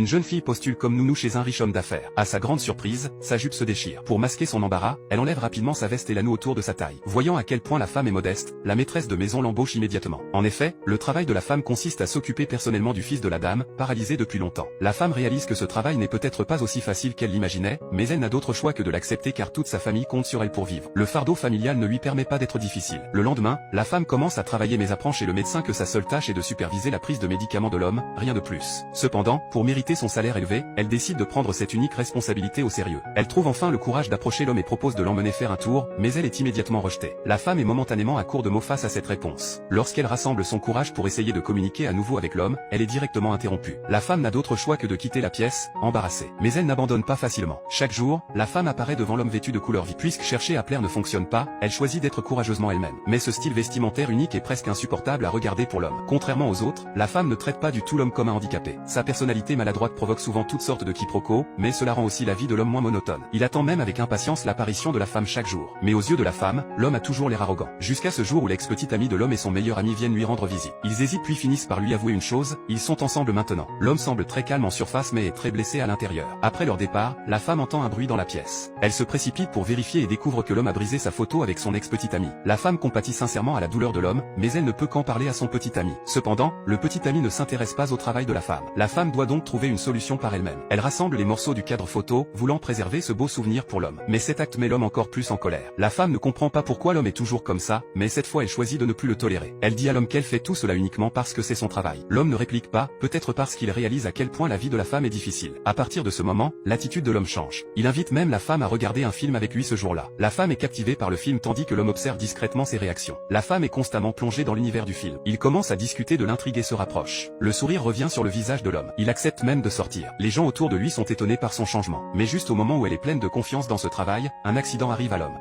Une jeune fille postule comme nounou chez un riche homme d'affaires. À sa grande surprise, sa jupe se déchire. Pour masquer son embarras, elle enlève rapidement sa veste et la noue autour de sa taille. Voyant à quel point la femme est modeste, la maîtresse de maison l'embauche immédiatement. En effet, le travail de la femme consiste à s'occuper personnellement du fils de la dame, paralysé depuis longtemps. La femme réalise que ce travail n'est peut-être pas aussi facile qu'elle l'imaginait, mais elle n'a d'autre choix que de l'accepter car toute sa famille compte sur elle pour vivre. Le fardeau familial ne lui permet pas d'être difficile. Le lendemain, la femme commence à travailler mais apprend chez le médecin que sa seule tâche est de superviser la prise de médicaments de l'homme, rien de plus. Cependant, pour mériter son salaire élevé, elle décide de prendre cette unique responsabilité au sérieux. Elle trouve enfin le courage d'approcher l'homme et propose de l'emmener faire un tour, mais elle est immédiatement rejetée. La femme est momentanément à court de mots face à cette réponse. Lorsqu'elle rassemble son courage pour essayer de communiquer à nouveau avec l'homme, elle est directement interrompue. La femme n'a d'autre choix que de quitter la pièce, embarrassée. Mais elle n'abandonne pas facilement. Chaque jour, la femme apparaît devant l'homme vêtu de couleur vive. Puisque chercher à plaire ne fonctionne pas, elle choisit d'être courageusement elle-même. Mais ce style vestimentaire unique est presque insupportable à regarder pour l'homme. Contrairement aux autres, la femme ne traite pas du tout l'homme comme un handicapé. Sa personnalité maladroite provoque souvent toutes sortes de quiproquos, mais cela rend aussi la vie de l'homme moins monotone. Il attend même avec impatience l'apparition de la femme chaque jour. Mais aux yeux de la femme, l'homme a toujours l'air arrogant. Jusqu'à ce jour où l'ex-petite amie de l'homme et son meilleur ami viennent lui rendre visite. Ils hésitent puis finissent par lui avouer une chose, ils sont ensemble maintenant. L'homme semble très calme en surface mais est très blessé à l'intérieur. Après leur départ, la femme entend un bruit dans la pièce. Elle se précipite pour vérifier et découvre que l'homme a brisé sa photo avec son ex-petite amie. La femme compatit sincèrement à la douleur de l'homme, mais elle ne peut qu'en parler à son petit ami. Cependant, le petit ami ne s'intéresse pas au travail de la femme. La femme doit donc trouver une solution par elle-même. Elle rassemble les morceaux du cadre photo, voulant préserver ce beau souvenir pour l'homme. Mais cet acte met l'homme encore plus en colère. La femme ne comprend pas pourquoi l'homme est toujours comme ça, mais cette fois elle choisit de ne plus le tolérer. Elle dit à l'homme qu'elle fait tout cela uniquement parce que c'est son travail. L'homme ne réplique pas, peut-être parce qu'il réalise à quel point la vie de la femme est difficile. À partir de ce moment, l'attitude de l'homme change. Il invite même la femme à regarder un film avec lui ce jour-là. La femme est captivée par le film tandis que l'homme observe discrètement ses réactions. La femme est constamment plongée dans l'univers du film. Il commence à discuter de l'intrigue et se rapproche. Le sourire revient sur le visage de l'homme. Il accepte même de sortir. Les gens autour de lui sont étonnés par son changement. Mais juste au moment où elle est pleine de confiance dans ce travail, un accident arrive à l'homme.